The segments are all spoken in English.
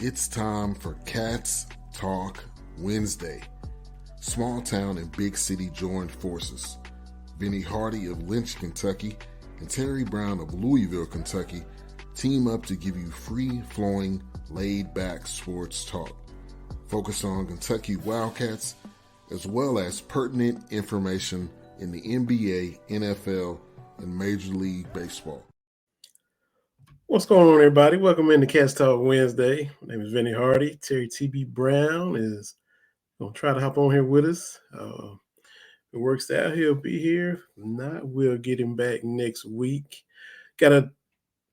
It's time for Cats Talk Wednesday. Small town and big city joined forces. Vinny Hardy of Lynch, Kentucky, and Terry Brown of Louisville, Kentucky, team up to give you free-flowing, laid-back sports talk. Focus on Kentucky Wildcats, as well as pertinent information in the NBA, NFL, and Major League Baseball. What's going on, everybody? Welcome into Cats Talk Wednesday. My name is Vinny Hardy. Terry T.B. Brown is going to try to hop on here with us. If it works out, he'll be here. If not, we'll get him back next week. For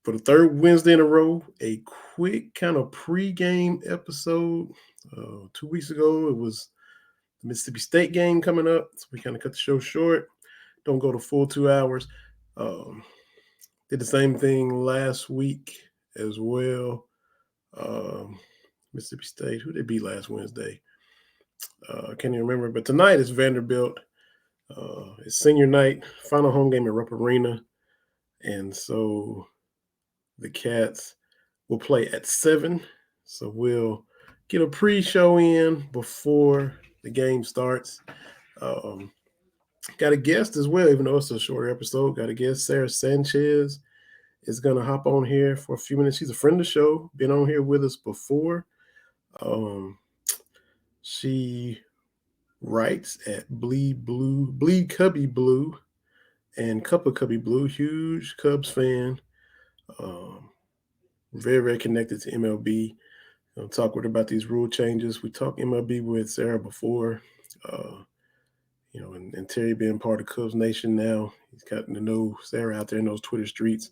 the third Wednesday in a row, a quick kind of pregame episode. 2 weeks ago, it was the Mississippi State game coming up, so we kind of cut the show short. Don't go to full 2 hours. Did the same thing last week as well. Mississippi State, who they beat last Wednesday? I can't even remember. But tonight is Vanderbilt. It's senior night, final home game at Rupp Arena. And so the Cats will play at 7. So we'll get a pre-show in before the game starts. Got a guest as well, even though it's a shorter episode. Got a guest, Sara Sanchez is going to hop on here for a few minutes. She's a friend of the show, been on here with us before. She writes at Bleed Cubbie Blue and Cuppa Cubbie Blue. Huge Cubs fan. Very, very connected to MLB. I'll talk with her about these rule changes. We talked MLB with Sara before. And Terry being part of Cubs Nation now, he's gotten to know Sara out there in those Twitter streets.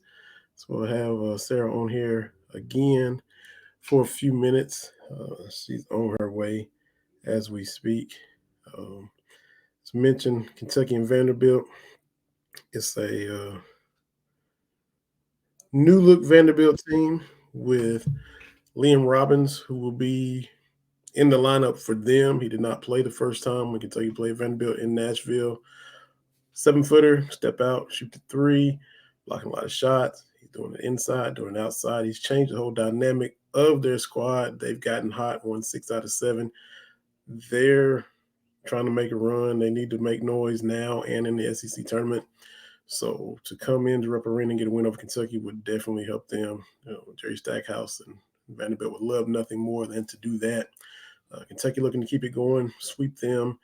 So we'll have Sara on here again for a few minutes. She's on her way as we speak. As mentioned, Kentucky and Vanderbilt. It's a new look Vanderbilt team with Liam Robbins, who will be in the lineup for them. He did not play the first time when Kentucky played Vanderbilt in Nashville. 7-footer, step out, shoot the three, blocking a lot of shots. He's doing it inside, doing it outside. He's changed the whole dynamic of their squad. They've gotten hot, won 6 out of 7. They're trying to make a run. They need to make noise now and in the SEC tournament. So to come into Rupp Arena and get a win over Kentucky would definitely help them. Jerry Stackhouse and Vanderbilt would love nothing more than to do that. Kentucky looking to keep it going, sweep them,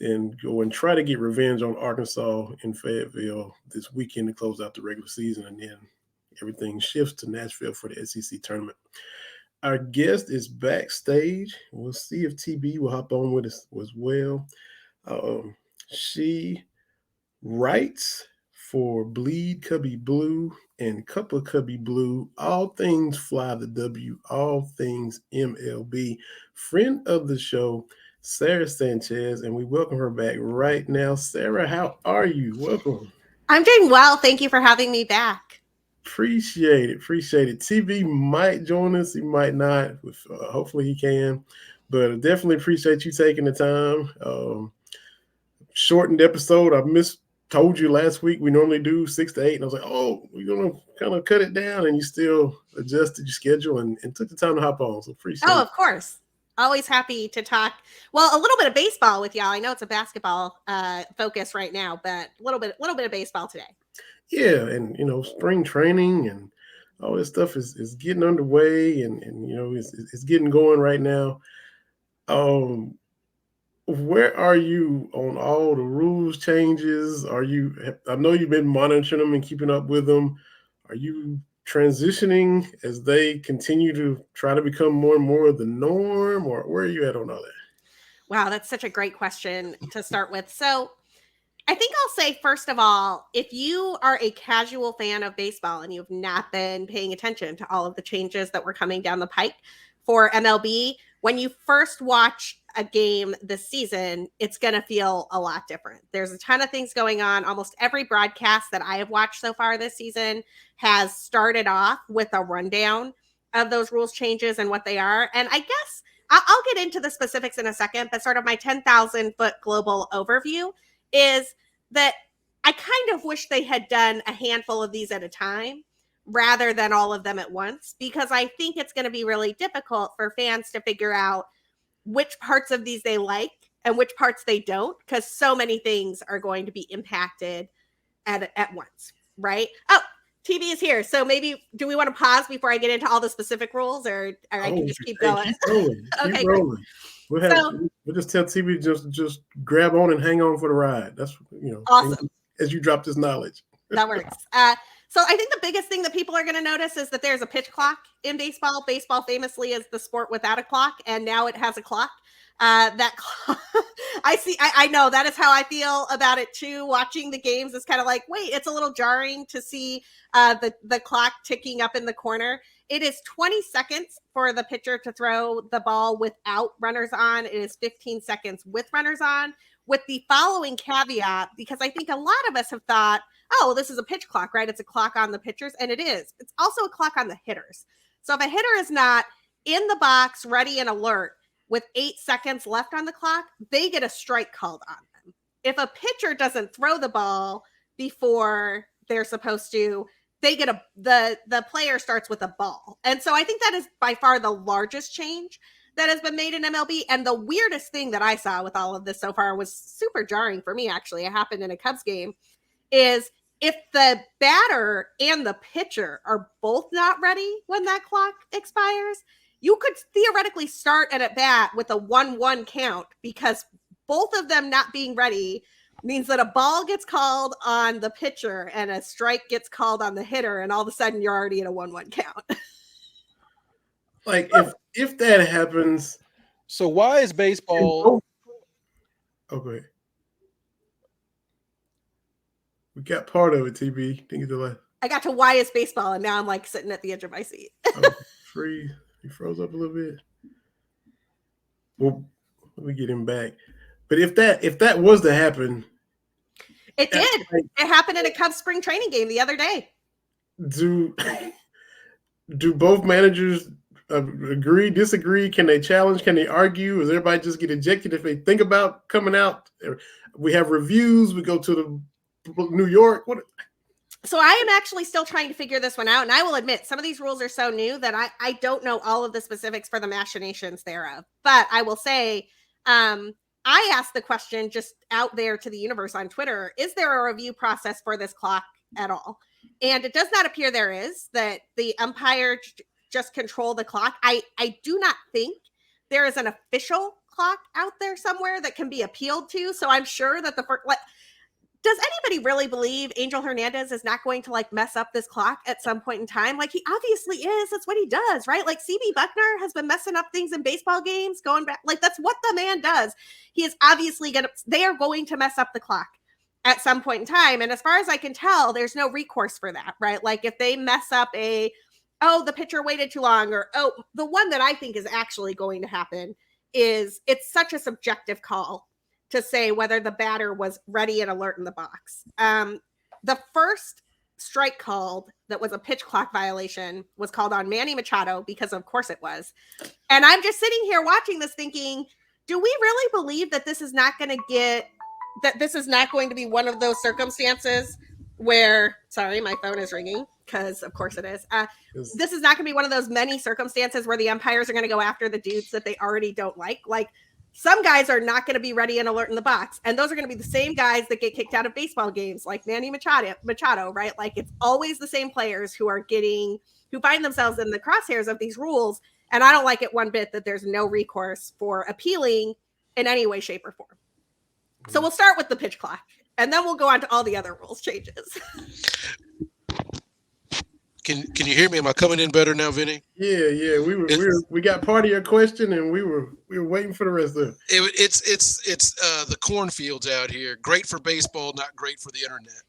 then go and try to get revenge on Arkansas in Fayetteville this weekend to close out the regular season, and then everything shifts to Nashville for the SEC tournament. Our guest is backstage. We'll see if TB will hop on with us as well. She writes for Bleed Cubbie Blue and Cuppa Cubbie Blue, all things Fly the W, all things MLB. Friend of the show, Sara Sanchez, and we welcome her back right now. Sara, how are you? Welcome. I'm doing well. Thank you for having me back. Appreciate it. TV might join us. He might not. Hopefully he can. But I definitely appreciate you taking the time. Shortened episode. Told you last week we normally do 6 to 8, and I was like, we're gonna kind of cut it down, and you still adjusted your schedule and took the time to hop on. So appreciate it. Of course. Always happy to talk. Well, a little bit of baseball with y'all. I know it's a basketball focus right now, but a little bit of baseball today. Yeah, and spring training and all this stuff is getting underway, and it's getting going right now. Where are you on all the rules changes? I know you've been monitoring them and keeping up with them. Are you transitioning as they continue to try to become more and more of the norm, or where are you at on all that? Wow, that's such a great question to start with. So I think I'll say, first of all, if you are a casual fan of baseball and you've not been paying attention to all of the changes that were coming down the pike for MLB, when you first watch a game this season, it's going to feel a lot different. There's a ton of things going on. Almost every broadcast that I have watched so far this season has started off with a rundown of those rules changes and what they are. And I guess I'll get into the specifics in a second, but sort of my 10,000-foot global overview is that I kind of wish they had done a handful of these at a time, rather than all of them at once, because I think it's going to be really difficult for fans to figure out which parts of these they like and which parts they don't, because so many things are going to be impacted at once, right? Oh, TV is here. So maybe, do we want to pause before I get into all the specific rules, or I can just keep going? Keep rolling. Okay, keep rolling. We'll just tell TV just grab on and hang on for the ride. That's, awesome. As you drop this knowledge. That works. So I think the biggest thing that people are going to notice is that there's a pitch clock in baseball. Baseball famously is the sport without a clock, and now it has a clock. That clock, I know that is how I feel about it too. Watching the games is kind of like, wait, it's a little jarring to see the clock ticking up in the corner. It is 20 seconds for the pitcher to throw the ball without runners on. It is 15 seconds with runners on, with the following caveat, because I think a lot of us have thought, oh, well, this is a pitch clock, right? It's a clock on the pitchers, and it is. It's also a clock on the hitters. So if a hitter is not in the box, ready and alert, with 8 seconds left on the clock, they get a strike called on them. If a pitcher doesn't throw the ball before they're supposed to, they get the player starts with a ball. And so I think that is by far the largest change that has been made in MLB. And the weirdest thing that I saw with all of this so far was super jarring for me, actually. It happened in a Cubs game, is if the batter and the pitcher are both not ready when that clock expires, you could theoretically start an at bat with a 1-1 count, because both of them not being ready means that a ball gets called on the pitcher and a strike gets called on the hitter, and all of a sudden you're already at a 1-1 count. Like if that happens, so why is baseball? Okay, we got part of it. TB, think of the last. I got to why is baseball, and now I'm like sitting at the edge of my seat. Free. He froze up a little bit. Well, let me get him back. But if that was to happen, it did. It happened in a Cubs spring training game the other day. Do both managers agree, disagree? Can they challenge? Can they argue? Does everybody just get ejected if they think about coming out? We have reviews. We go to the New York. What? So I am actually still trying to figure this one out. And I will admit, some of these rules are so new that I don't know all of the specifics for the machinations thereof. But I will say, I asked the question just out there to the universe on Twitter, is there a review process for this clock at all? And it does not appear there is, that the umpire just control the clock. I do not think there is an official clock out there somewhere that can be appealed to. So I'm sure that does anybody really believe Angel Hernandez is not going to like mess up this clock at some point in time? Like, he obviously is. That's what he does, right? Like, CB Buckner has been messing up things in baseball games going back. Like, that's what the man does. He is obviously they are going to mess up the clock at some point in time. And as far as I can tell, there's no recourse for that, right? Like, if they mess up the pitcher waited too long, or, the one that I think is actually going to happen is it's such a subjective call to say whether the batter was ready and alert in the box. The first strike called that was a pitch clock violation was called on Manny Machado, because of course it was. And I'm just sitting here watching this thinking, do we really believe that this is not going to be one of those circumstances where, sorry, my phone is ringing, because of course it is. This is not going to be one of those many circumstances where the umpires are going to go after the dudes that they already don't like. Like, some guys are not going to be ready and alert in the box. And those are going to be the same guys that get kicked out of baseball games, like Manny Machado, right? Like, it's always the same players who find themselves in the crosshairs of these rules. And I don't like it one bit that there's no recourse for appealing in any way, shape, or form. So we'll start with the pitch clock, and then we'll go on to all the other rules changes. Can you hear me? Am I coming in better now, Vinny? Yeah. We got part of your question, and we were waiting for the rest of it. It's the cornfields out here. Great for baseball, not great for the internet.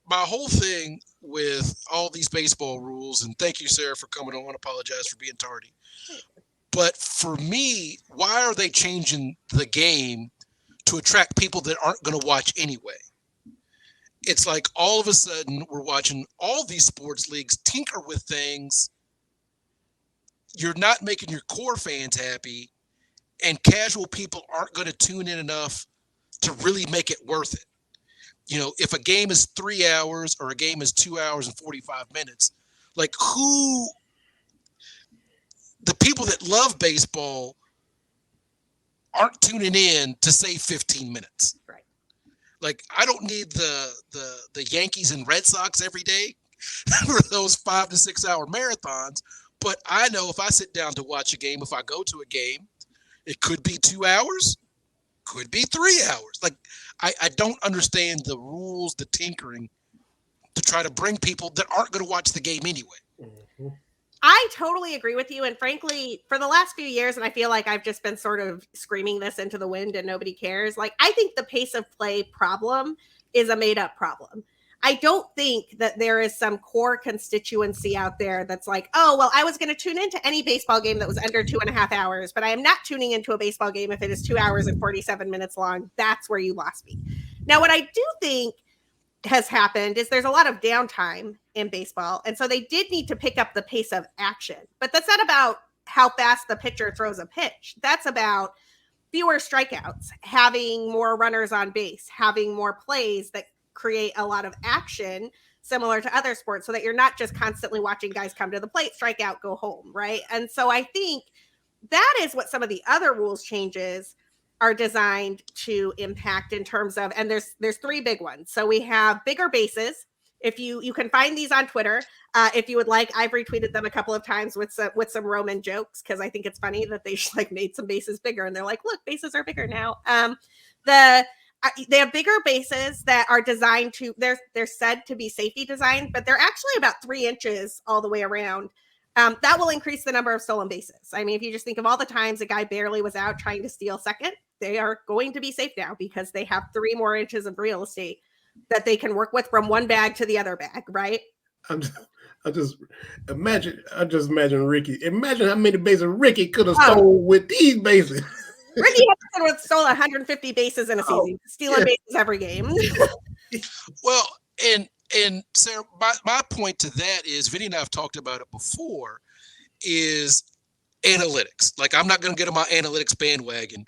My whole thing with all these baseball rules, and thank you, Sara, for coming on. I apologize for being tardy. But for me, why are they changing the game to attract people that aren't going to watch anyway? It's like all of a sudden we're watching all these sports leagues tinker with things. You're not making your core fans happy, and casual people aren't going to tune in enough to really make it worth it. if a game is 3 hours or a game is 2 hours and 45 minutes, like the people that love baseball aren't tuning in to save 15 minutes. Right. Like, I don't need the Yankees and Red Sox every day for those 5 to 6 hour marathons. But I know if I sit down to watch a game, if I go to a game, it could be 2 hours, could be 3 hours. Like, I don't understand the rules, the tinkering to try to bring people that aren't going to watch the game anyway. Mm-hmm. I totally agree with you. And frankly, for the last few years, and I feel like I've just been sort of screaming this into the wind and nobody cares. Like, I think the pace of play problem is a made up problem. I don't think that there is some core constituency out there that's like, oh, well, I was going to tune into any baseball game that was under 2.5 hours, but I am not tuning into a baseball game if it is 2 hours and 47 minutes long. That's where you lost me. Now, what I do think has happened is there's a lot of downtime in baseball. And so they did need to pick up the pace of action, but that's not about how fast the pitcher throws a pitch. That's about fewer strikeouts, having more runners on base, having more plays that create a lot of action similar to other sports so that you're not just constantly watching guys come to the plate, strike out, go home. Right. And so I think that is what some of the other rules changes are designed to impact in terms of, and there's 3 big ones. So we have bigger bases. If you can find these on Twitter, if you would like, I've retweeted them a couple of times with some Roman jokes because I think it's funny that they like made some bases bigger and they're like, look, bases are bigger now. They have bigger bases that are designed to, they're said to be safety designed, but they're actually about 3 inches all the way around. That will increase the number of stolen bases. I mean, if you just think of all the times a guy barely was out trying to steal second, they are going to be safe now because they have 3 more inches of real estate that they can work with from one bag to the other bag, right? I just imagine Ricky. Imagine how many bases Ricky could have stolen with these bases. Ricky Henderson would stole 150 bases in a season, stealing bases every game. Well, and Sarah, my point to that is, Vinny and I have talked about it before, is analytics. Like, I'm not going to get on my analytics bandwagon,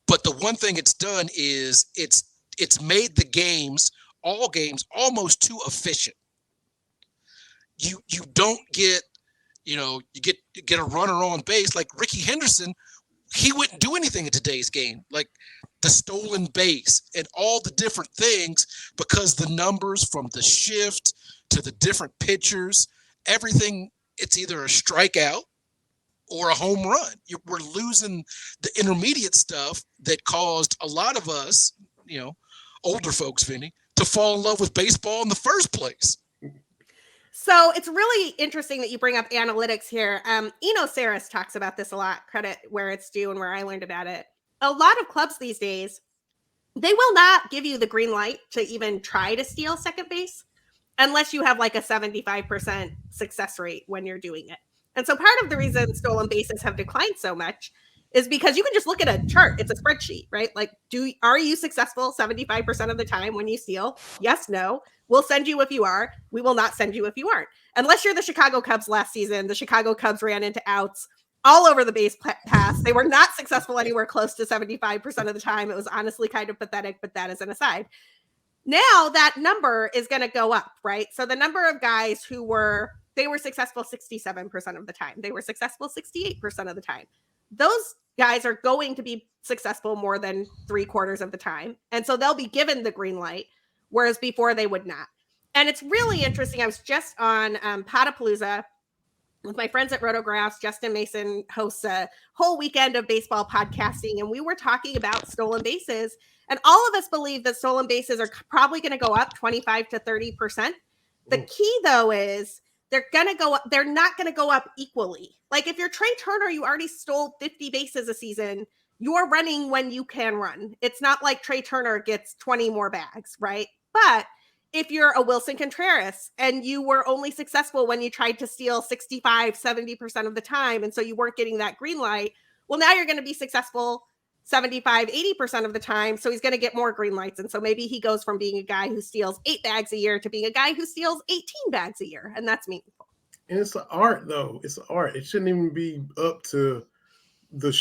but the one thing it's done is it's made the games, all games, almost too efficient. You don't get, you get a runner on base like Ricky Henderson. He wouldn't do anything in today's game, like the stolen base and all the different things, because the numbers from the shift to the different pitchers, everything, it's either a strikeout or a home run. We're losing the intermediate stuff that caused a lot of us, older folks, Vinny, to fall in love with baseball in the first place. So it's really interesting that you bring up analytics here. Saris talks about this a lot, credit where it's due and where I learned about it. A lot of clubs these days, they will not give you the green light to even try to steal second base unless you have like a 75% success rate when you're doing it. And so part of the reason stolen bases have declined so much is because you can just look at a chart. It's a spreadsheet, right? Like, are you successful 75% of the time when you steal? Yes, no. We'll send you if you are. We will not send you if you aren't. Unless you're the Chicago Cubs last season. The Chicago Cubs ran into outs all over the base pass. They were not successful anywhere close to 75% of the time. It was honestly kind of pathetic, but that is an aside. Now that number is going to go up, right? So the number of guys they were successful 67% of the time. They were successful 68% of the time. Those guys are going to be successful more than 3/4 of the time. And so they'll be given the green light, whereas before they would not. And it's really interesting. I was just on Potapalooza with my friends at Rotographs. Justin Mason hosts a whole weekend of baseball podcasting, and we were talking about stolen bases. And all of us believe that stolen bases are probably going to go up 25 to 30%. The key, though, is they're going to go up. They're not going to go up equally. Like, if you're Trey Turner, you already stole 50 bases a season. You're running when you can run. It's not like Trey Turner gets 20 more bags, right? But if you're a Wilson Contreras and you were only successful when you tried to steal 65, 70% of the time, and so you weren't getting that green light, well, now you're going to be successful 75, 80% of the time. So he's going to get more green lights. And so maybe he goes from being a guy who steals 8 bags a year to being a guy who steals 18 bags a year. And that's meaningful. And it's an art, though. It's an art. It shouldn't even be up to the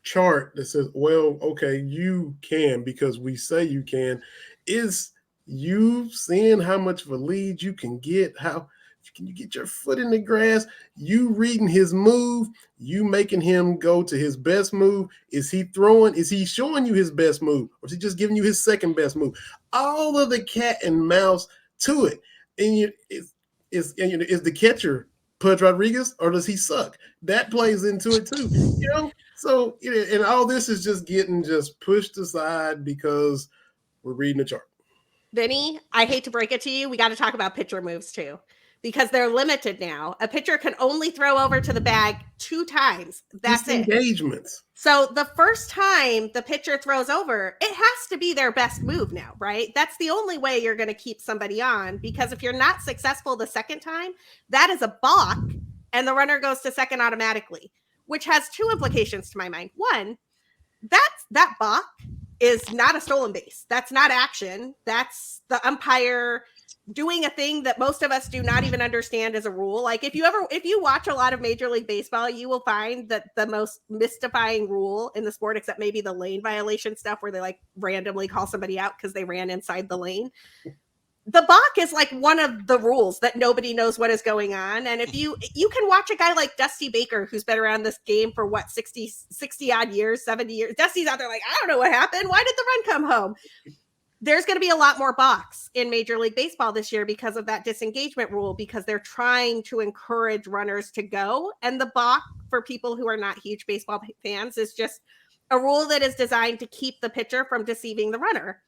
chart that says, well, okay, you can because we say you can. Is you seeing how much of a lead you can get, how can you get your foot in the grass, you reading his move, you making him go to his best move. Is he throwing? Is he showing you his best move? Or is he just giving you his second best move? All of the cat and mouse to it. And is the catcher Pudge Rodriguez, or does he suck? That plays into it too. So and all this is just getting just pushed aside because we're reading the chart. Vinny, I hate to break it to you, we got to talk about pitcher moves too, because they're limited now. A pitcher can only throw over to the bag 2 times. That's it. Engagements. So the first time the pitcher throws over, it has to be their best move now, right? That's the only way you're going to keep somebody on, because if you're not successful the second time, that is a balk and the runner goes to second automatically, which has 2 implications to my mind. One, that balk is not a stolen base. That's not action. That's the umpire doing a thing that most of us do not even understand as a rule. Like if you watch a lot of Major League Baseball, you will find that the most mystifying rule in the sport, except maybe the lane violation stuff where they like randomly call somebody out because they ran inside the lane. The balk is like one of the rules that nobody knows what is going on. And if you can watch a guy like Dusty Baker, who's been around this game for 60 odd years, 70 years. Dusty's out there like, I don't know what happened. Why did the run come home? There's going to be a lot more balks in Major League Baseball this year because of that disengagement rule, because they're trying to encourage runners to go. And the balk, for people who are not huge baseball fans, is just a rule that is designed to keep the pitcher from deceiving the runner.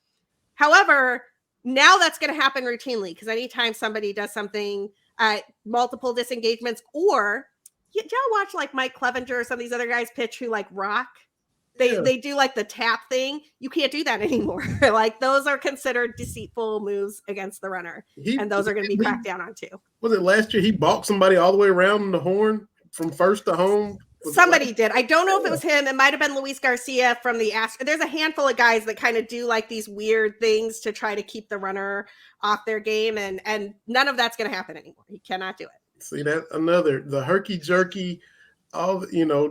However, now that's going to happen routinely, because anytime somebody does something, multiple disengagements, or y'all watch like Mike Clevenger or some of these other guys pitch who like rock. They do like the tap thing. You can't do that anymore. Like those are considered deceitful moves against the runner, and those are going to be cracked down on too. Was it last year he balked somebody all the way around the horn from first to home? Somebody did. I don't know if it was him. It might have been Luis Garcia from the Astros. There's a handful of guys that kind of do like these weird things to try to keep the runner off their game, and none of that's going to happen anymore. He cannot do it. See, that the herky jerky, all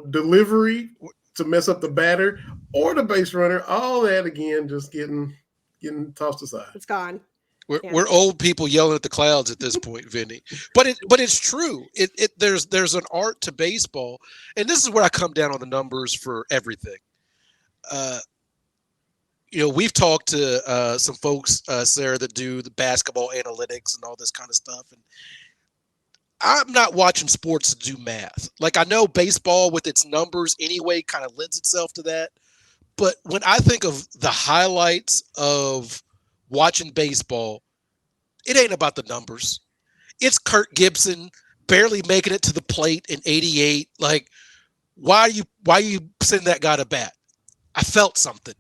delivery to mess up the batter or the base runner, all that again just getting tossed aside. It's gone. We're old people yelling at the clouds at this point, Vinny. But it's true. There's an art to baseball, and this is where I come down on the numbers for everything. We've talked to some folks, Sarah, that do the basketball analytics and all this kind of stuff, and I'm not watching sports to do math. Like I know baseball with its numbers anyway kind of lends itself to that, but when I think of the highlights of watching baseball, it ain't about the numbers. It's Kirk Gibson barely making it to the plate in 88. Like, why are you sending that guy to bat? I felt something.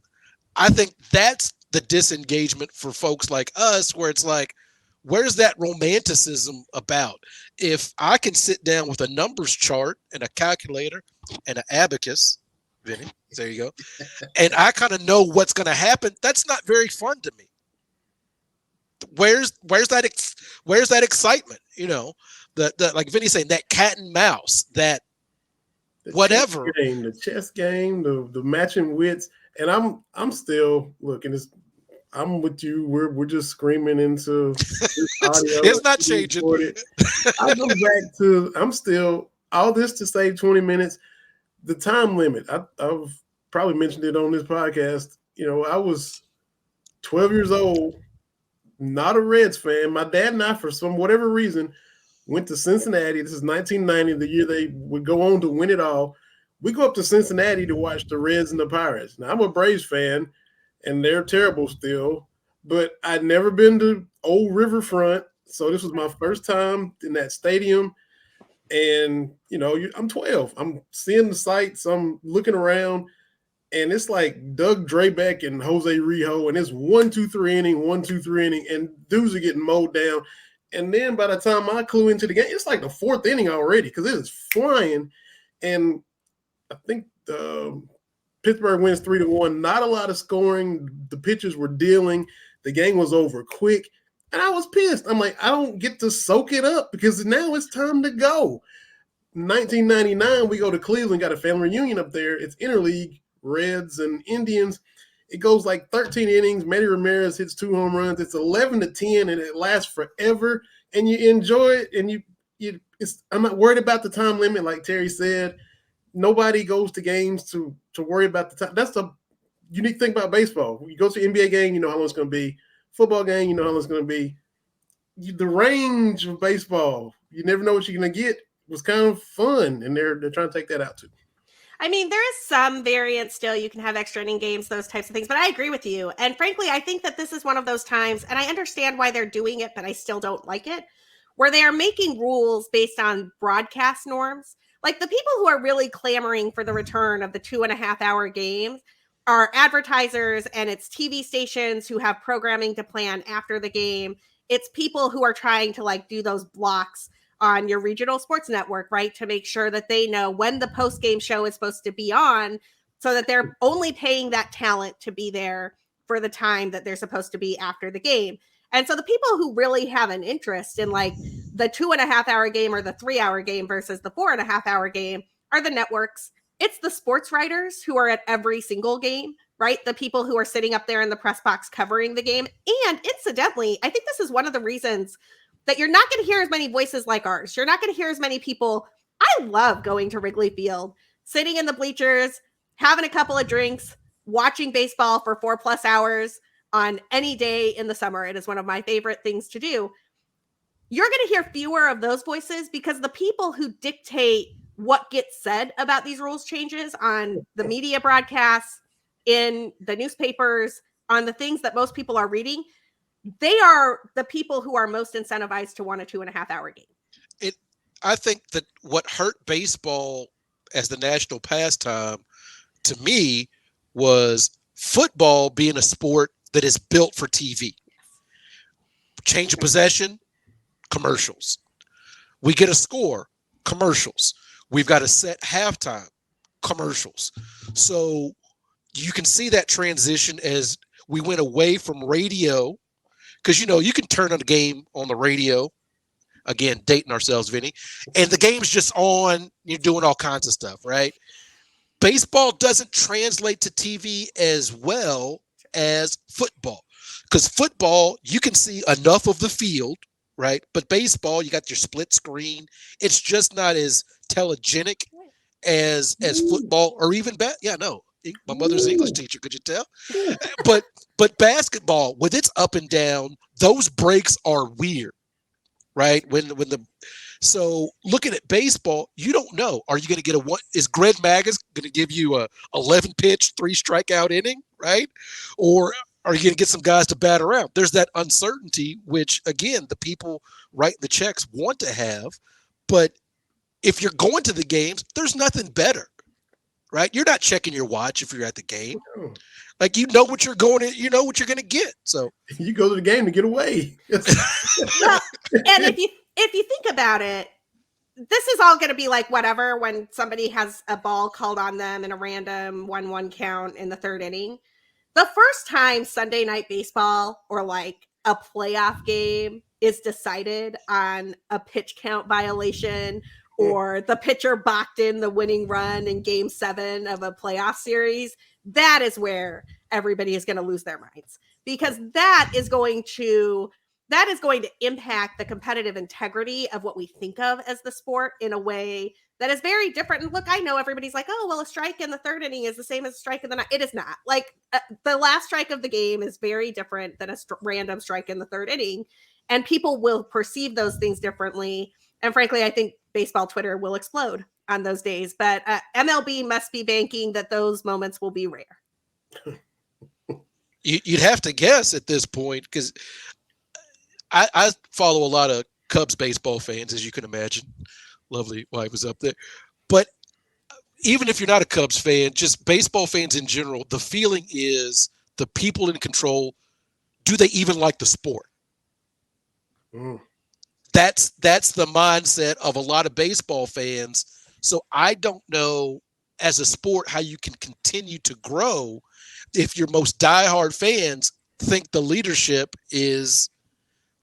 I think that's the disengagement for folks like us, where it's like, where's that romanticism about? If I can sit down with a numbers chart and a calculator and an abacus, Vinny, there you go, and I kind of know what's going to happen, that's not very fun to me. Where's that excitement? The like Vinny's saying, that cat and mouse, that whatever game, the chess game, the matching wits, and I'm still looking. I'm with you. We're just screaming into this audio. It's not changing. I go back to I'm still all this to save 20 minutes. The time limit. I've probably mentioned it on this podcast. I was 12 years old. Not a Reds fan. My dad and I, for whatever reason, went to Cincinnati. This is 1990, the year they would go on to win it all. We go up to Cincinnati to watch the Reds and the Pirates. Now, I'm a Braves fan, and they're terrible still, but I'd never been to Old Riverfront, so this was my first time in that stadium. And, I'm 12. I'm seeing the sights. I'm looking around. And it's like Doug Drabeck and Jose Rijo, and it's 1-2-3 inning, and dudes are getting mowed down. And then by the time I clue into the game, it's like the 4th inning already because it is flying. And I think Pittsburgh wins 3-1. Not a lot of scoring. The pitchers were dealing. The game was over quick. And I was pissed. I'm like, I don't get to soak it up because now it's time to go. 1999, we go to Cleveland, got a family reunion up there. It's interleague. Reds and Indians, It goes like 13 innings. Manny Ramirez hits 2 home runs. It's 11-10, and it lasts forever. And you enjoy it. And I'm not worried about the time limit, like Terry said. Nobody goes to games to worry about the time. That's the unique thing about baseball. When you go to an NBA game, you know how long it's going to be. Football game, you know how long it's going to be. The range of baseball, you never know what you're going to get, was kind of fun, and they're trying to take that out too. I mean, there is some variance still. You can have extra inning games, those types of things, but I agree with you. And frankly, I think that this is one of those times, and I understand why they're doing it, but I still don't like it, where they are making rules based on broadcast norms. Like the people who are really clamoring for the return of the 2.5-hour games are advertisers, and it's TV stations who have programming to plan after the game. It's people who are trying to like do those blocks on your regional sports network, right? To make sure that they know when the post-game show is supposed to be on, so that they're only paying that talent to be there for the time that they're supposed to be after the game. And so the people who really have an interest in like the 2.5-hour game or the 3-hour game versus the 4.5-hour game are the networks. It's the sports writers who are at every single game, right? The people who are sitting up there in the press box covering the game. And incidentally, I think this is one of the reasons that you're not going to hear as many voices like ours. You're not going to hear as many people. I love going to Wrigley Field, sitting in the bleachers, having a couple of drinks, watching baseball for 4+ hours on any day in the summer. It is one of my favorite things to do. You're going to hear fewer of those voices because the people who dictate what gets said about these rules changes on the media broadcasts, in the newspapers, on the things that most people are reading, they are the people who are most incentivized to want a 2.5-hour game. I think that what hurt baseball as the national pastime, to me, was football being a sport that is built for TV. Change of possession, commercials. We get a score, commercials. We've got a set halftime, commercials. So you can see that transition as we went away from radio, because, you know, you can turn on a game on the radio, again, dating ourselves, Vinny, and the game's just on, you're doing all kinds of stuff, right? Baseball doesn't translate to TV as well as football, because football, you can see enough of the field, right? But baseball, you got your split screen. It's just not as telegenic as football, or even my mother's an English teacher, could you tell? But basketball, with its up and down, those breaks are weird, right? So looking at baseball, you don't know. Are you going to get is Greg Magas going to give you a 11-pitch, 3-strikeout inning, right? Or are you going to get some guys to bat around? There's that uncertainty, which, again, the people writing the checks want to have. But if you're going to the games, there's nothing better, right? You're not checking your watch if you're at the game. Like, you know what you're going to, you know what you're going to get. So you go to the game to get away. Well, and if you think about it, this is all going to be like whatever when somebody has a ball called on them in a random 1-1 count in the 3rd inning. The first time Sunday Night Baseball or like a playoff game is decided on a pitch count violation, or the pitcher balked in the winning run in Game 7 of a playoff series, that is where everybody is going to lose their minds, because that is going to impact the competitive integrity of what we think of as the sport in a way that is very different. And look, I know everybody's like, oh, well, a strike in the 3rd inning is the same as a strike in the 9th. It is not. Like the last strike of the game is very different than a random strike in the 3rd inning. And people will perceive those things differently. And frankly, I think baseball Twitter will explode on those days. But MLB must be banking that those moments will be rare. You'd have to guess at this point, because I follow a lot of Cubs baseball fans, as you can imagine. Lovely wife was up there. But even if you're not a Cubs fan, just baseball fans in general, the feeling is the people in control, do they even like the sport? That's the mindset of a lot of baseball fans. So I don't know, as a sport, how you can continue to grow if your most diehard fans think the leadership is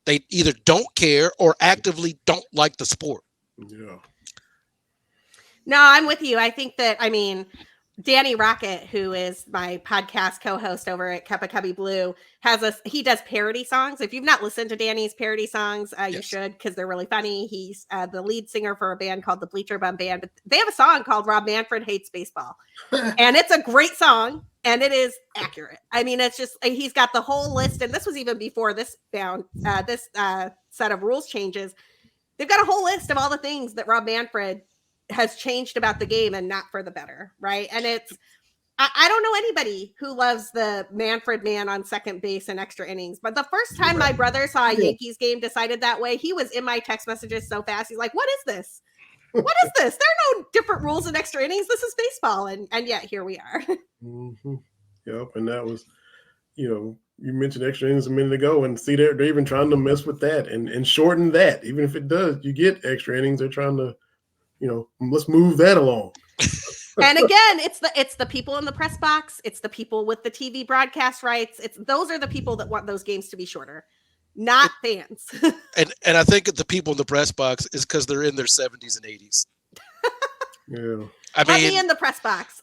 they either don't care or actively don't like the sport. Yeah. No, I'm with you. I think that, Danny Rocket, who is my podcast co-host over at Cuppa Cubbie Blue, he does parody songs. If you've not listened to Danny's parody songs, you should, because they're really funny. He's the lead singer for a band called the Bleacher Bum Band, but they have a song called Rob Manfred Hates Baseball. And it's a great song, and it is accurate. I mean, it's just, he's got the whole list, and this was even before this set of rules changes. They've got a whole list of all the things that Rob Manfred has changed about the game and not for the better, right? And it's, I don't know anybody who loves the Manfred man on second base in extra innings, but the first time my brother saw a Yankees game decided that way, he was in my text messages so fast. He's like, what is this? What is this? There are no different rules in extra innings. This is baseball. And yet here we are. Mm-hmm. Yep. And that was, you mentioned extra innings a minute ago, and see, they're even trying to mess with that and shorten that. Even if it does, you get extra innings, they're trying to, let's move that along. And again, it's the people in the press box. It's the people with the TV broadcast rights. Those are the people that want those games to be shorter, not fans. And I think the people in the press box is because they're in their 70s and 80s. Yeah. Let me in the press box.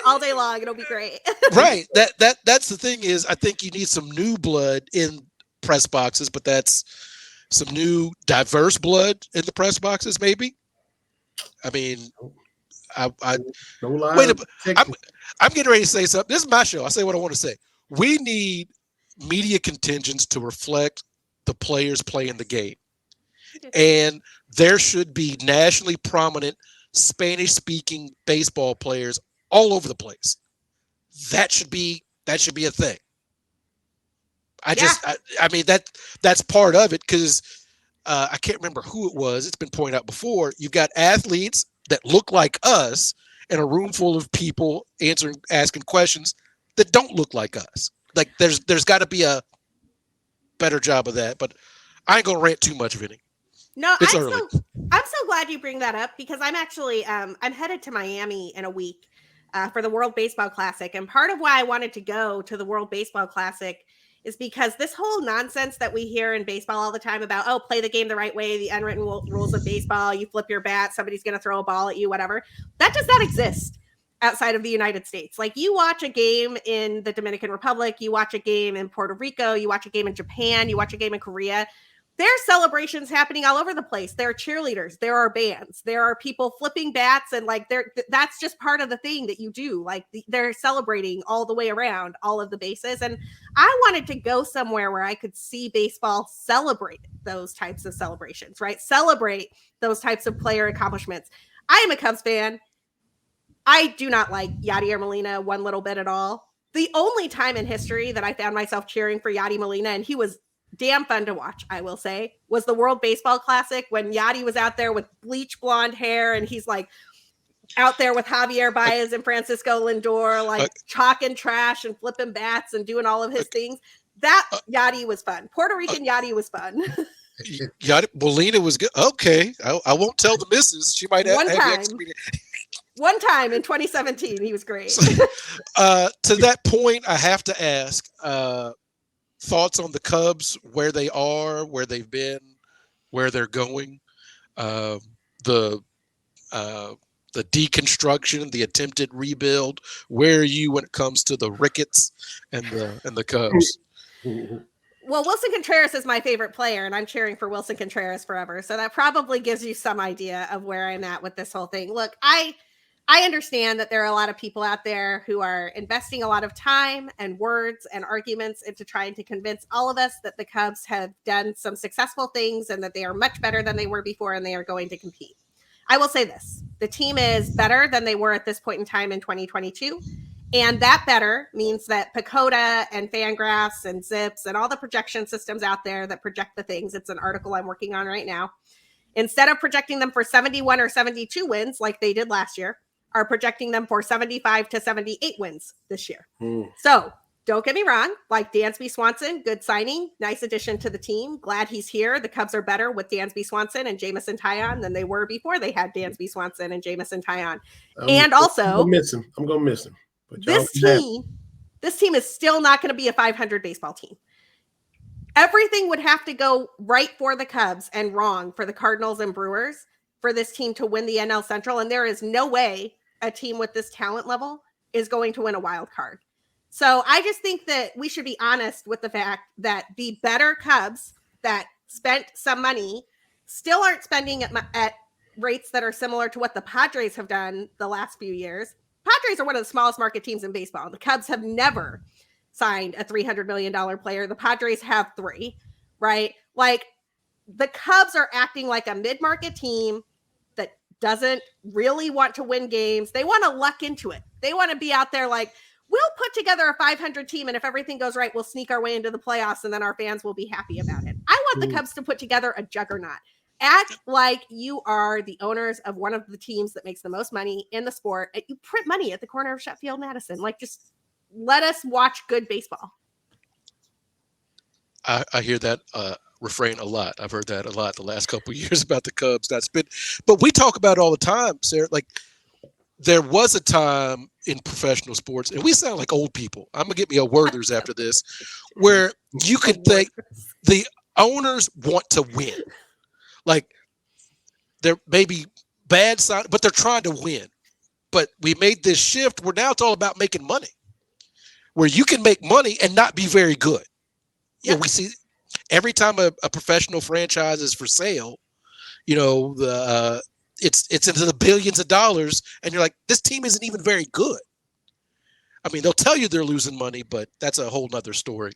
All day long. It'll be great. Right. That's the thing is, I think you need some new blood in press boxes, but that's some new diverse blood in the press boxes, maybe. I mean, I'm getting ready to say something. This is my show. I say what I want to say. We need media contingents to reflect the players playing the game. And there should be nationally prominent Spanish-speaking baseball players all over the place. That should be a thing. I mean, that's part of it, because I can't remember who it was. It's been pointed out before. You've got athletes that look like us in a room full of people asking questions that don't look like us. Like there's got to be a better job of that, but I ain't gonna rant too much of it. No, it's early. I'm so glad you bring that up, because I'm actually I'm headed to Miami in a week for the World Baseball Classic, and part of why I wanted to go to the World Baseball Classic is because this whole nonsense that we hear in baseball all the time about, play the game the right way, the unwritten rules of baseball, you flip your bat, somebody's going to throw a ball at you, whatever. That does not exist outside of the United States. Like, you watch a game in the Dominican Republic, you watch a game in Puerto Rico, you watch a game in Japan, you watch a game in Korea. There are celebrations happening all over the place. There are cheerleaders. There are bands. There are people flipping bats, and that's just part of the thing that you do. Like, they're celebrating all the way around all of the bases. And I wanted to go somewhere where I could see baseball celebrate those types of celebrations, right? Celebrate those types of player accomplishments. I am a Cubs fan. I do not like Yadier Molina one little bit at all. The only time in history that I found myself cheering for Yadi Molina, and he was damn fun to watch, I will say, was the World Baseball Classic, when Yadi was out there with bleach blonde hair, and he's like out there with Javier Baez and Francisco Lindor, like chalking trash and flipping bats and doing all of his things. That Yadi was fun. Puerto Rican Yadi was fun. Yadi Molina was good. Okay, I won't tell the missus. She might have one time in 2017, he was great. To that point, I have to ask, thoughts on the Cubs, where they are, where they've been, where they're going, the deconstruction, the attempted rebuild. Where are you when it comes to the Ricketts and the Cubs? Well, Wilson Contreras is my favorite player, and I'm cheering for Wilson Contreras forever. So that probably gives you some idea of where I'm at with this whole thing. Look, I understand that there are a lot of people out there who are investing a lot of time and words and arguments into trying to convince all of us that the Cubs have done some successful things and that they are much better than they were before and they are going to compete. I will say this: the team is better than they were at this point in time in 2022. And that better means that PECOTA and Fangraphs and Zips and all the projection systems out there that project the things, it's an article I'm working on right now, instead of projecting them for 71 or 72 wins like they did last year, are projecting them for 75 to 78 wins this year. So don't get me wrong, like Dansby Swanson, good signing, nice addition to the team. Glad he's here. The Cubs are better with Dansby Swanson and Jamison Taillon than they were before they had Dansby Swanson and Jamison Taillon. And also, I'm gonna miss him. But this team is still not going to be a 500 baseball team. Everything would have to go right for the Cubs and wrong for the Cardinals and Brewers for this team to win the NL Central. And there is no way a team with this talent level is going to win a wild card. So I just think that we should be honest with the fact that the better Cubs that spent some money still aren't spending at rates that are similar to what the Padres have done the last few years. Padres are one of the smallest market teams in baseball. The Cubs have never signed a $300 million player. The Padres have 3, right? Like, the Cubs are acting like a mid-market team that doesn't really want to win games. They want to luck into it. They want to be out there like, we'll put together a 500 team, and if everything goes right, we'll sneak our way into the playoffs, and then our fans will be happy about it. I want the Cubs to put together a juggernaut. Act like you are the owners of one of the teams that makes the most money in the sport. You print money at the corner of Sheffield Madison. Like, just let us watch good baseball. I hear that refrain a lot. I've heard that a lot the last couple of years about the Cubs. But we talk about it all the time, Sarah. Like, there was a time in professional sports, and we sound like old people. I'm gonna get me a Werther's after this, where you could think the owners want to win. Like, there may be bad side, but they're trying to win. But we made this shift where now it's all about making money, where you can make money and not be very good. Yeah, we see every time a professional franchise is for sale, it's into the billions of dollars, and you're like, this team isn't even very good. I mean, they'll tell you they're losing money, but that's a whole nother story.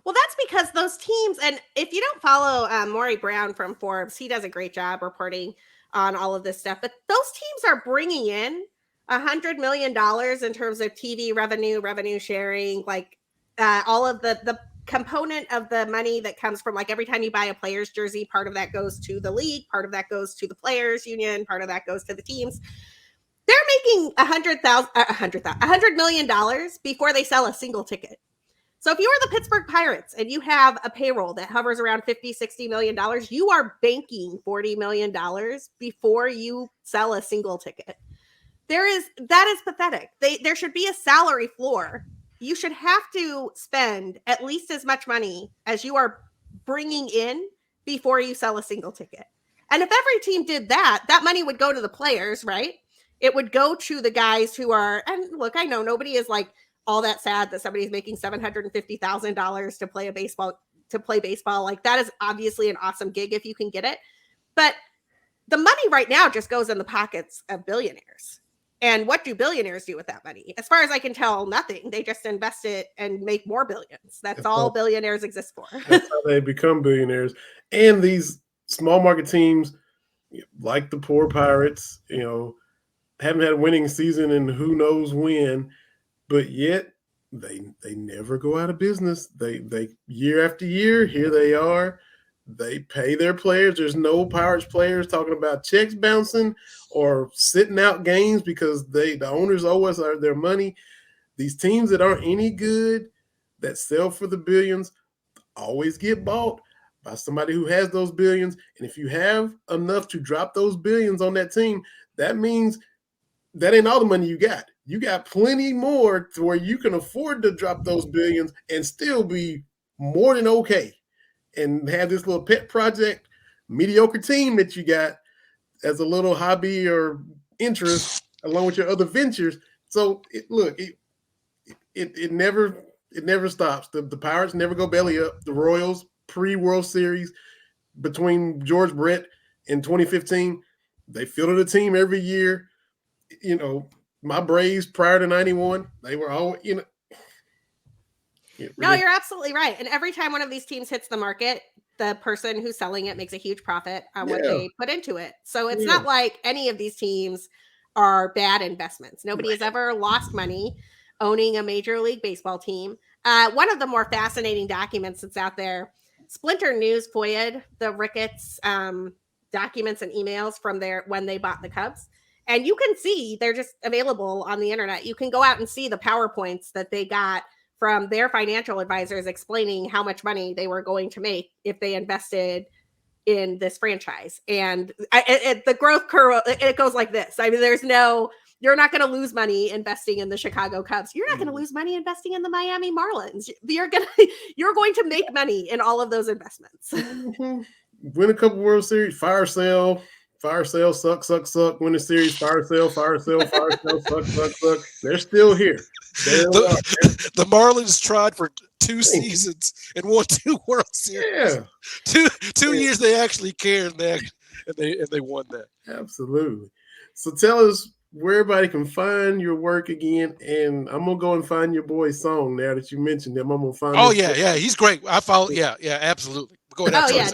Well, that's because those teams, and if you don't follow Maury Brown from Forbes, he does a great job reporting on all of this stuff, but those teams are bringing in $100 million in terms of TV revenue sharing, like all of the component of the money that comes from, like, every time you buy a player's jersey, part of that goes to the league, part of that goes to the players union, part of that goes to the teams. They're making $100 million before they sell a single ticket. So if you are the Pittsburgh Pirates and you have a payroll that hovers around $50-60 million, you are banking $40 million before you sell a single ticket. That is pathetic. There should be a salary floor. You should have to spend at least as much money as you are bringing in before you sell a single ticket. And if every team did that, that money would go to the players, right? It would go to the guys who are, and look, I know nobody is like all that sad that somebody's making $750,000 to play baseball. Like, that is obviously an awesome gig if you can get it. But the money right now just goes in the pockets of billionaires. And what do billionaires do with that money? As far as I can tell, nothing. They just invest it and make more billions. That's all billionaires exist for. That's how they become billionaires. And these small market teams, like the poor Pirates, haven't had a winning season in who knows when, but yet they never go out of business. They year after year, here they are. They pay their players. There's no Pirates players talking about checks bouncing or sitting out games because the owners owe us their money. These teams that aren't any good, that sell for the billions, always get bought by somebody who has those billions. And if you have enough to drop those billions on that team, that means that ain't all the money you got. You got plenty more to where you can afford to drop those billions and still be more than okay. And have this little pet project, mediocre team that you got as a little hobby or interest along with your other ventures. So it never stops. The Pirates never go belly up. The Royals pre-World Series between George Brett in 2015, they fielded a team every year. My Braves prior to 91, they were all, No, you're absolutely right. And every time one of these teams hits the market, the person who's selling it makes a huge profit on what they put into it. So it's not like any of these teams are bad investments. Nobody has ever lost money owning a Major League Baseball team. One of the more fascinating documents that's out there, Splinter News FOIA'd the Ricketts documents and emails from when they bought the Cubs. And you can see they're just available on the internet. You can go out and see the PowerPoints that they got from their financial advisors explaining how much money they were going to make if they invested in this franchise. And the growth curve, it goes like this. I mean, you're not going to lose money investing in the Chicago Cubs. You're not going to lose money investing in the Miami Marlins. You're going to make money in all of those investments. Win a couple World Series, fire sale, fire sale, suck, win the series, fire sale, suck. They're still here. The Marlins tried for 2 seasons and won 2 World Series. Yeah. Two years they actually cared, and they won that. Absolutely. So tell us where everybody can find your work again, and I'm gonna go and find your boy's song now that you mentioned him. I'm gonna find. Oh yeah, he's great. I follow. Yeah, absolutely. Go ahead. Oh yeah.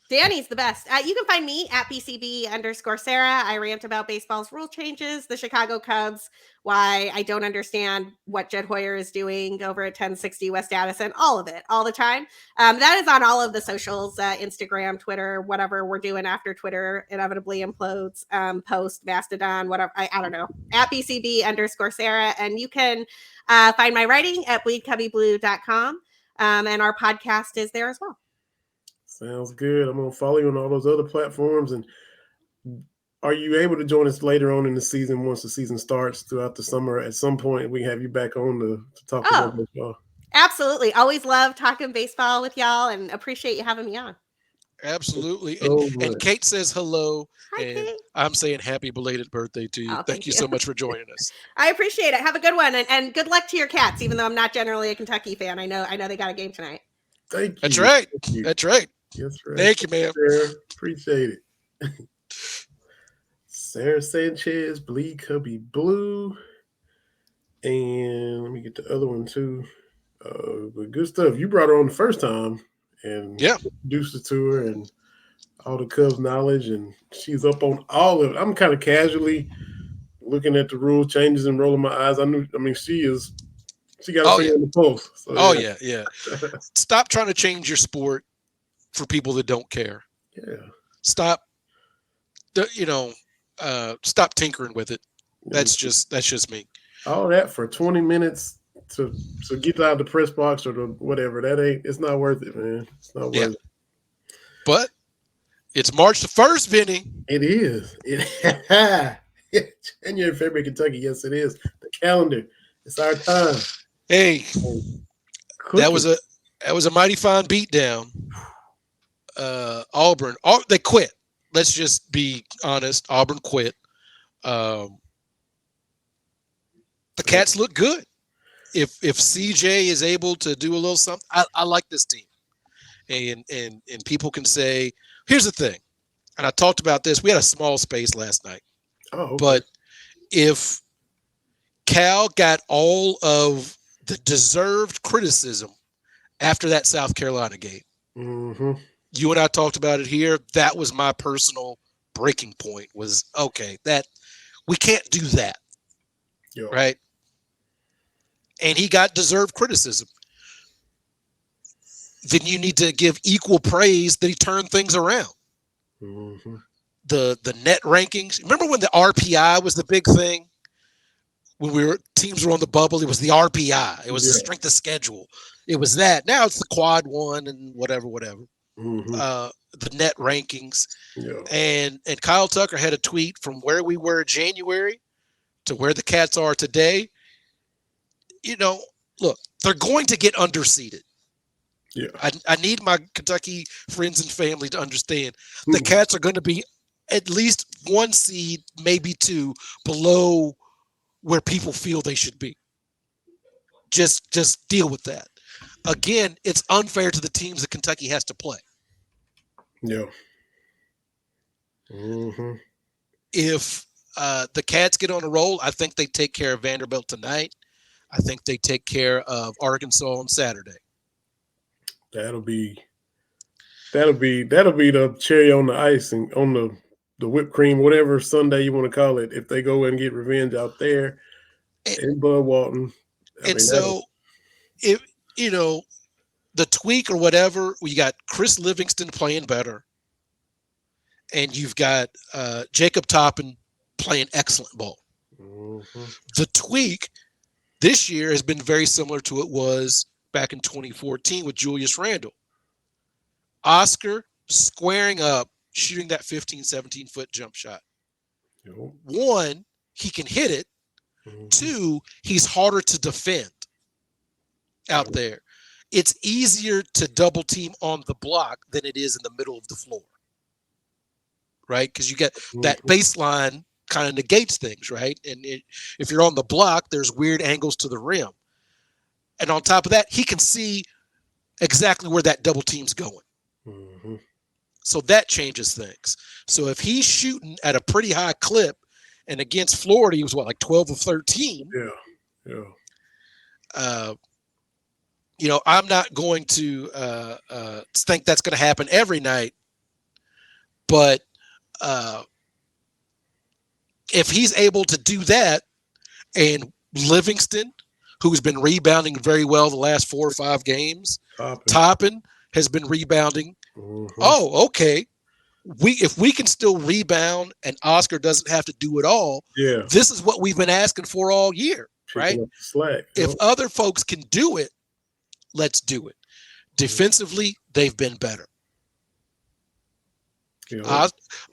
Danny's the best. You can find me at BCB_Sara. I rant about baseball's rule changes, the Chicago Cubs, why I don't understand what Jed Hoyer is doing over at 1060 West Addison, all of it, all the time. That is on all of the socials, Instagram, Twitter, whatever we're doing after Twitter inevitably implodes, Post, Mastodon, whatever. I don't know, at BCB_Sara. And you can find my writing at bleedcubbieblue.com. And our podcast is there as well. Sounds good. I'm going to follow you on all those other platforms. And are you able to join us later on in the season once the season starts throughout the summer? At some point, we have you back on to talk about baseball. Absolutely. Always love talking baseball with y'all and appreciate you having me on. Absolutely. And Kate says hello. Hi, and Kate. I'm saying happy belated birthday to you. Thank you so much for joining us. I appreciate it. Have a good one. And good luck to your Cats, even though I'm not generally a Kentucky fan. I know they got a game tonight. Thank you. That's right. That's right. That's right. Thank you, ma'am. Sarah. Appreciate it. Sara Sanchez, Bleed Cubbie Blue. And let me get the other one too. But good stuff. You brought her on the first time and introduced her to her and all the Cubs knowledge, and she's up on all of it. I'm kind of casually looking at the rule changes and rolling my eyes. She got a finger in the pulse. So, yeah. Stop trying to change your sport for people that don't care. Yeah. Stop tinkering with it. That's just me. All that for 20 minutes to get out of the press box or the whatever. It's not worth it, man. It's not worth it. But it's March the 1st, Vinny. It is. January, February, Kentucky. Yes, it is. The calendar. It's our time. Hey, that was a mighty fine beatdown. Auburn, they quit. Let's just be honest. Auburn quit. The Cats look good. If CJ is able to do a little something, I like this team. And people can say, here's the thing. And I talked about this. We had a small space last night. Oh, okay. But if Cal got all of the deserved criticism after that South Carolina game, you and I talked about it here. That was my personal breaking point was, okay, that we can't do that. Yeah. Right. And he got deserved criticism. Then you need to give equal praise that he turned things around. The net rankings. Remember when the RPI was the big thing? When teams were on the bubble, it was the RPI. It was the strength of schedule. It was that. Now it's the quad one and whatever. The net rankings. Yeah. And Kyle Tucker had a tweet from where we were in January to where the Cats are today. Look, they're going to get underseeded. Yeah. I need my Kentucky friends and family to understand the Cats are going to be at least 1 seed, maybe 2 below where people feel they should be. Just deal with that. Again, it's unfair to the teams that Kentucky has to play. Yeah. If the Cats get on a roll, I think they take care of Vanderbilt tonight. I think they take care of Arkansas on Saturday. That'll be the cherry on the ice and on the whipped cream, whatever Sunday you want to call it. If they go and get revenge out there in Bud Walton, if the tweak or whatever, you got Chris Livingston playing better, and you've got Jacob Toppin playing excellent ball. The tweak this year has been very similar to it was back in 2014 with Julius Randle. Oscar squaring up, shooting that 15, 17-foot jump shot. 1, he can hit it. 2, he's harder to defend out there. It's easier to double team on the block than it is in the middle of the floor. right? Because you get that baseline kind of negates things, right? And if you're on the block, there's weird angles to the rim. And on top of that, he can see exactly where that double team's going. Mm-hmm. So that changes things. So if he's shooting at a pretty high clip, and against Florida, he was like 12 of 13. Yeah. I'm not going to think that's going to happen every night, but if he's able to do that, and Livingston, who's been rebounding very well the last 4 or 5 games, Toppin has been rebounding. Mm-hmm. Oh, okay. If we can still rebound and Oscar doesn't have to do it all, this is what we've been asking for all year, right? Slack, if other folks can do it, let's do it. Defensively, they've been better.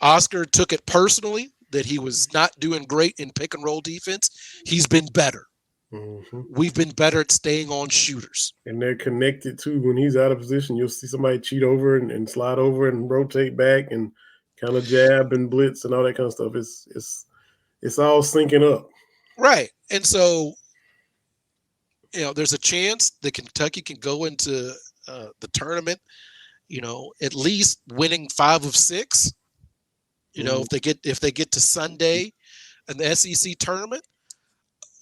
Oscar took it personally that he was not doing great in pick and roll defense. He's been better. Mm-hmm. We've been better at staying on shooters. And they're connected too. When he's out of position, you'll see somebody cheat over and slide over and rotate back and kind of jab and blitz and all that kind of stuff. It's all syncing up. Right. And so, there's a chance that Kentucky can go into the tournament, at least winning 5 of 6. If they get to Sunday in the SEC tournament,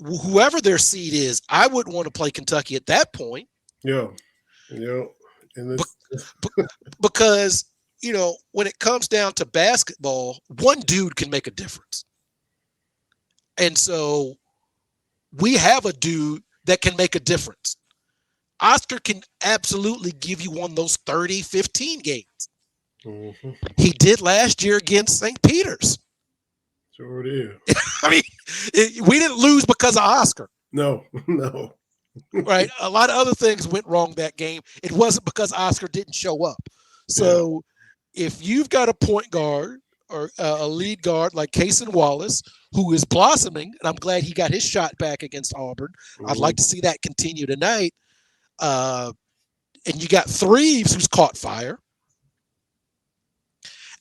whoever their seed is, I wouldn't want to play Kentucky at that point. Yeah. Because, when it comes down to basketball, one dude can make a difference. And so we have a dude that can make a difference. Oscar can absolutely give you one of those 30-15 games. Mm-hmm. He did last year against St. Peter's. Sure did. I mean, we didn't lose because of Oscar. No. Right? A lot of other things went wrong that game. It wasn't because Oscar didn't show up. So if you've got a point guard or a lead guard like Cason Wallace, who is blossoming, and I'm glad he got his shot back against Auburn. Mm-hmm. I'd like to see that continue tonight. And you got Threeves, who's caught fire.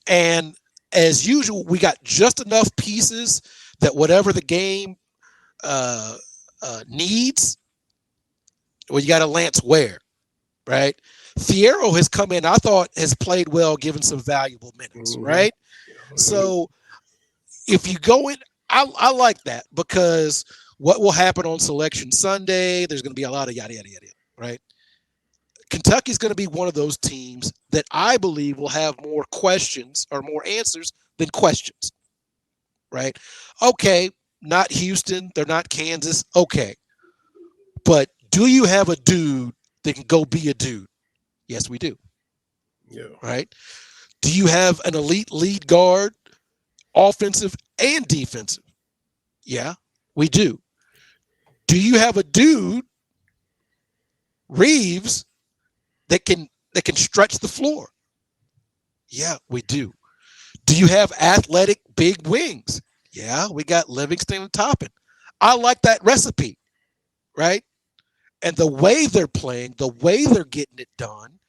And as usual, we got just enough pieces that whatever the game needs, well, you got a Lance Ware, right? Fierro has come in, I thought, has played well, given some valuable minutes, mm-hmm. right? So if you go in, I like that, because what will happen on Selection Sunday, there's going to be a lot of yada, yada, yada, right? Kentucky's going to be one of those teams that I believe will have more questions or more answers than questions, right? Okay, not Houston. They're not Kansas. Okay. But do you have a dude that can go be a dude? Yes, we do. Yeah. Right? Do you have an elite lead guard, offensive and defensive? Yeah, we do. Do you have a dude, Reeves, that can stretch the floor? Yeah, we do. Do you have athletic big wings? Yeah, we got Livingston and Toppin. I like that recipe, right? And the way they're playing, the way they're getting it done,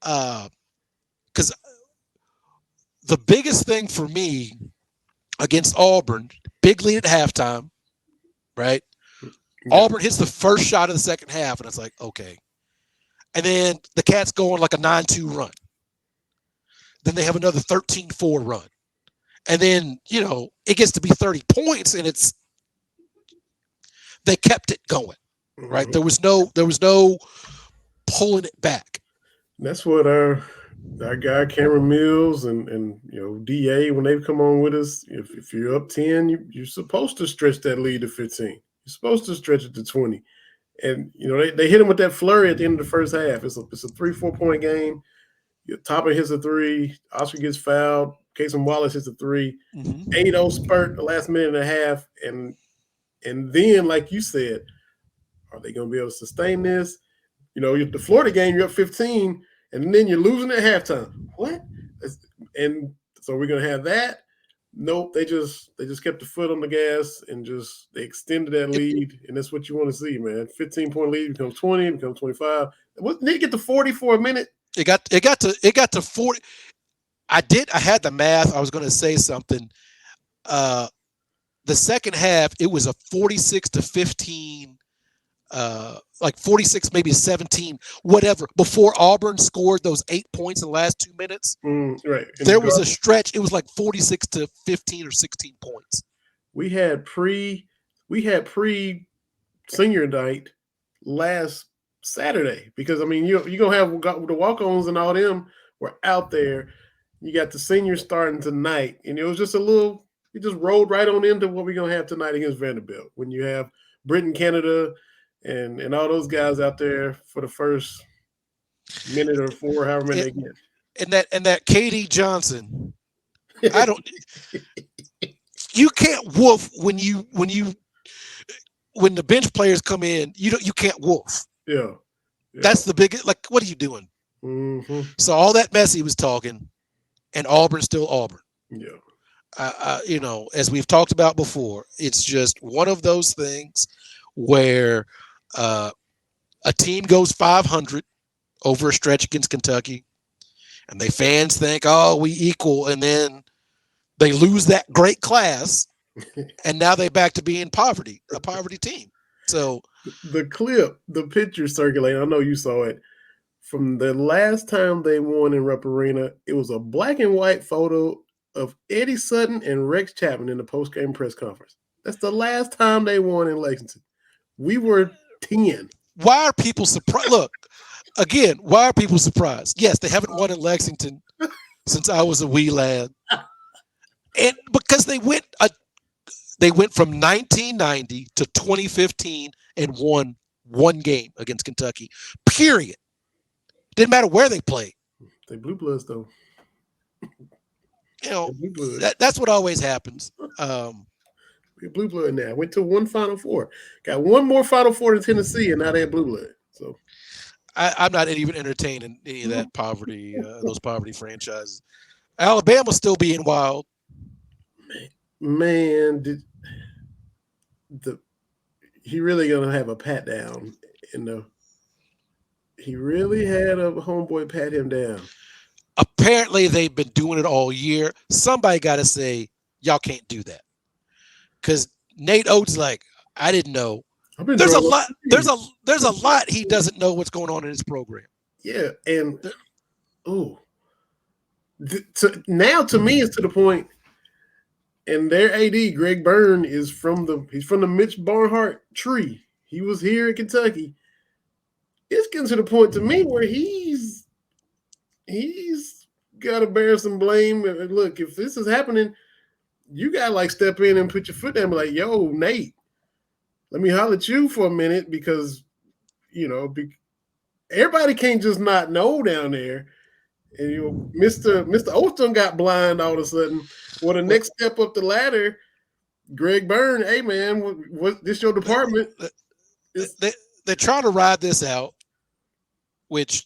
because the biggest thing for me against Auburn, big lead at halftime, right? Yeah. Auburn hits the first shot of the second half, and it's like, okay. And then the Cats go on like a 9-2 run. Then they have another 13-4 run. And then, it gets to be 30 points, and they kept it going, right? Mm-hmm. There was no pulling it back. That's what our guy Cameron Mills and DA, when they come on with us, if you're up 10, you're supposed to stretch that lead to 15. You're supposed to stretch it to 20. And they hit him with that flurry at the end of the first half. It's a 3-4 point game. Toppin hits a 3. Oscar gets fouled. Cason Wallace hits a 3. Mm-hmm. 8-0 spurt the last minute and a half. And then, like you said, are they going to be able to sustain this? The Florida game, you're up 15, and then you're losing at halftime. What? And so we're going to have that? Nope. They just kept the foot on the gas and they extended that lead, and that's what you want to see, man. 15-point lead becomes 20, becomes 25. Did it get to 40 for a minute? It got to 40. I had the math. I was going to say something. The second half, it was a 46-15, like 46, maybe 17, whatever. Before Auburn scored those 8 points in the last 2 minutes, Right. there was a stretch. It was like 46-15 or 16 points. We had pre senior night last Saturday because I mean you're gonna have the walk-ons and all them were out there. You got the seniors starting tonight, and it was just it just rolled right on into what we're gonna have tonight against Vanderbilt. When you have Britain, Canada, and all those guys out there for the first minute or four, however many they get. And that KD Johnson, I don't. You can't wolf when the bench players come in. You can't wolf. Yeah. That's the biggest. Like, what are you doing? Mm-hmm. So all that mess he was talking, and Auburn's still Auburn. Yeah. You know, as we've talked about before, it's just one of those things where a team goes 500 over a stretch against Kentucky, and they fans think, oh, we equal, and then they lose that great class, and now they're back to being a poverty team. So the picture circulating, I know you saw it, from the last time they won in Rupp Arena, it was a black and white photo of Eddie Sutton and Rex Chapman in the post-game press conference. That's the last time they won in Lexington. We were 10. Why are people surprised? Look, again, why are people surprised? Yes, they haven't won in Lexington since I was a wee lad. And because they went from 1990 to 2015 and won one game against Kentucky. Period. Didn't matter where they played. They blue bloods though. You know, that's what always happens. We're blue blood now. Went to one Final Four. Got one more Final Four than Tennessee, and now they have blue blood. So I'm not even entertaining any of that poverty, those poverty franchises. Alabama's still being wild. Man, he really gonna have a pat down he really had a homeboy pat him down. Apparently they've been doing it all year. Somebody got to say, y'all can't do that. Because Nate Oates, like, I didn't know. There's a lot he doesn't know what's going on in his program. Yeah, and now to me it's to the point. And their AD, Greg Byrne, he's from the Mitch Barnhart tree. He was here in Kentucky. It's getting to the point to me where he's got to bear some blame. And look, if this is happening, you got to like step in and put your foot down and be like, yo, Nate, let me holler at you for a minute because, you know, everybody can't just not know down there. And you know, Mr. Oates got blind all of a sudden. Well, the next step up the ladder, Greg Byrne, hey man, what this your department? They're trying to ride this out, which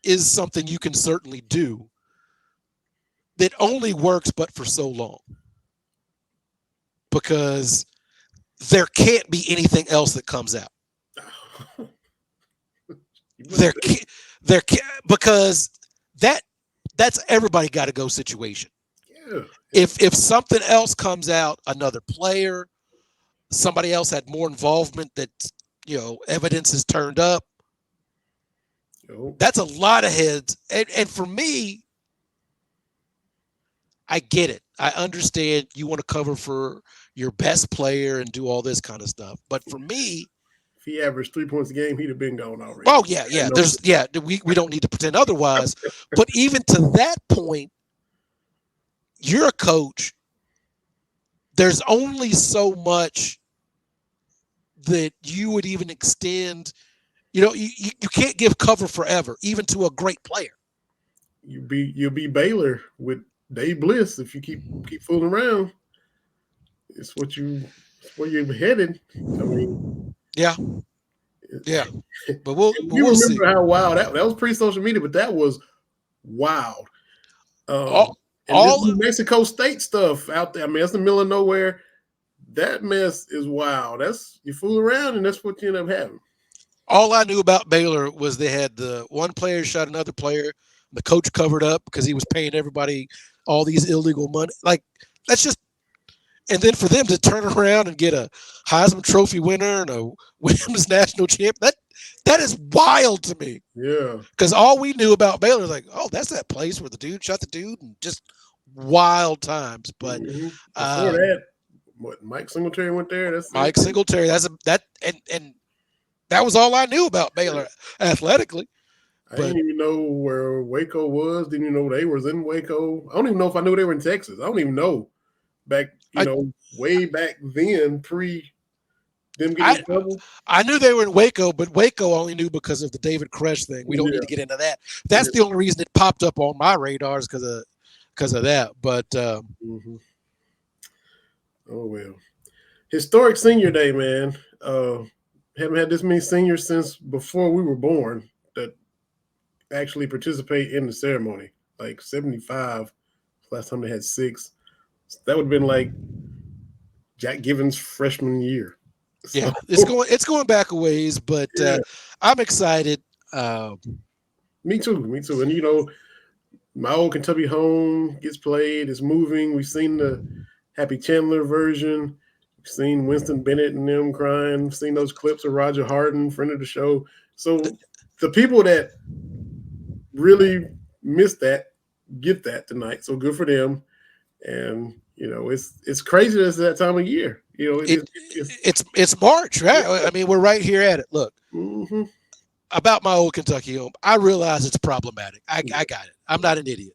is something you can certainly do. That only works but for so long. Because there can't be anything else that comes out. Because that's everybody got to go situation. Yeah. If something else comes out, another player, somebody else had more involvement that, you know, evidence is turned up. That's a lot of heads. And for me, I get it. I understand you want to cover for your best player and do all this kind of stuff. But for me, if he averaged 3 points a game, he'd have been gone already. Oh, yeah. We don't need to pretend otherwise. But even to that point, you're a coach. There's only so much that you would even extend. You know, you can't give cover forever, even to a great player. You'll be Baylor with Dave Bliss if you keep fooling around. It's where you're headed. I mean, yeah. But we'll remember see. How wild that was pre-social media, but that was wild. All Mexico State stuff out there. I mean, that's the middle of nowhere. That mess is wild. That's you fool around, and that's what you end up having. All I knew about Baylor was they had the one player shot another player The coach covered up because he was paying everybody all these illegal money. Like, that's just, and then for them to turn around and get a Heisman Trophy winner and a women's national champ, that is wild to me. Yeah. Because all we knew about Baylor is like, oh, that's that place where the dude shot the dude, and just wild times. But Before that, what, Mike Singletary went there? That's Mike Singletary, and that was all I knew about Baylor athletically. I didn't even know where Waco was. Didn't even know they was in Waco. I don't even know if I knew they were in Texas. I don't even know back, way back then, pre them getting in trouble. I knew they were in Waco, but Waco only knew because of the David Koresh thing. We don't need to get into that. That's the only reason it popped up on my radars because of that. But oh well, historic senior day, man. Haven't had this many seniors since before we were born that actually participate in the ceremony. Like 75, last time they had 6. That would have been like Jack Givens' freshman year. So, yeah, it's going back a ways, but I'm excited. Me too. And my old Kentucky home gets played. It's moving. We've seen the Happy Chandler version. We've seen Winston Bennett and them crying. We've seen those clips of Roger Harden, friend of the show. So the people that really missed that get that tonight. So good for them. And it's crazy that it's that time of year. It's March, right? I mean, we're right here at it. Look, about my old Kentucky home, I realize it's problematic. I got it. I'm not an idiot,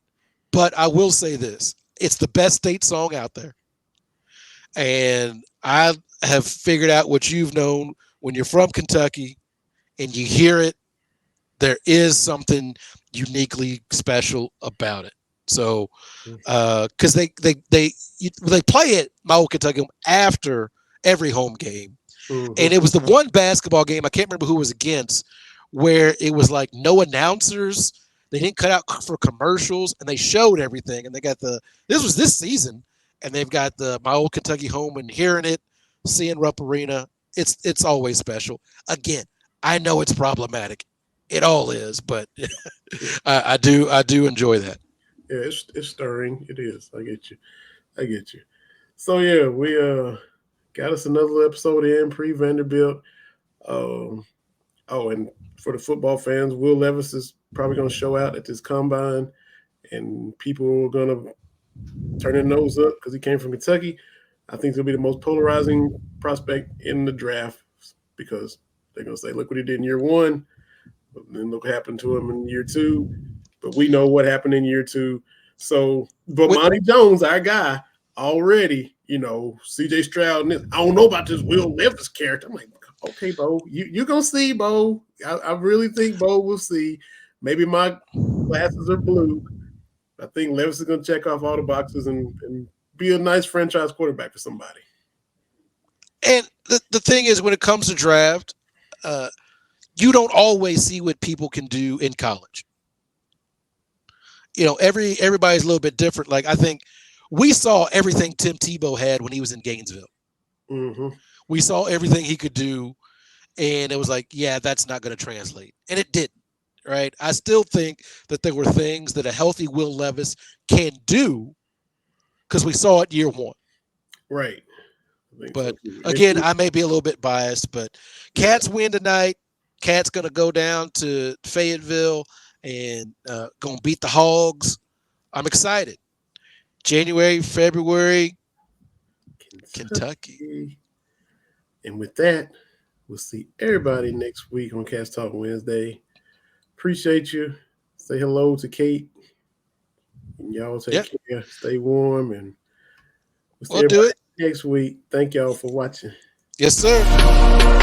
but I will say this: it's the best state song out there, and I have figured out what you've known when you're from Kentucky and you hear it. There is something uniquely special about it. So, because they play it, my old Kentucky home, after every home game, and it was the one basketball game, I can't remember who it was against, where it was like no announcers, they didn't cut out for commercials, and they showed everything, and they got this was this season, and they've got my old Kentucky home, and hearing it, seeing Rupp Arena, it's always special. Again, I know it's problematic, it all is, but I do enjoy that. Yeah, it's stirring. It is. I get you. So yeah, we got us another episode in pre-Vanderbilt. And for the football fans, Will Levis is probably going to show out at this combine, and people are going to turn their nose up because he came from Kentucky. I think he'll be the most polarizing prospect in the draft because they're going to say, look what he did in year 1, but then look what happened to him in year 2. But we know what happened in year 2. So, but Monty Jones, our guy, already, C.J. Stroud, and I don't know about this Will Levis character. I'm like, okay, Bo, you're going to see, Bo. I really think Bo will see. Maybe my glasses are blue. I think Levis is going to check off all the boxes and be a nice franchise quarterback for somebody. And the thing is, when it comes to draft, you don't always see what people can do in college. Everybody's a little bit different. Like, I think we saw everything Tim Tebow had when he was in Gainesville. We saw everything he could do, and it was like, yeah, that's not going to translate. And it didn't, right? I still think that there were things that a healthy Will Levis can do because we saw it year 1. Right. But, again, I may be a little bit biased, but Cats win tonight. Cats going to go down to Fayetteville and going to beat the Hogs. I'm excited. January, February, Kentucky. And with that, we'll see everybody next week on Cats Talk Wednesday. Appreciate you. Say hello to Kate. And y'all take care. Stay warm. And we'll do it next week. Thank y'all for watching. Yes, sir. Oh.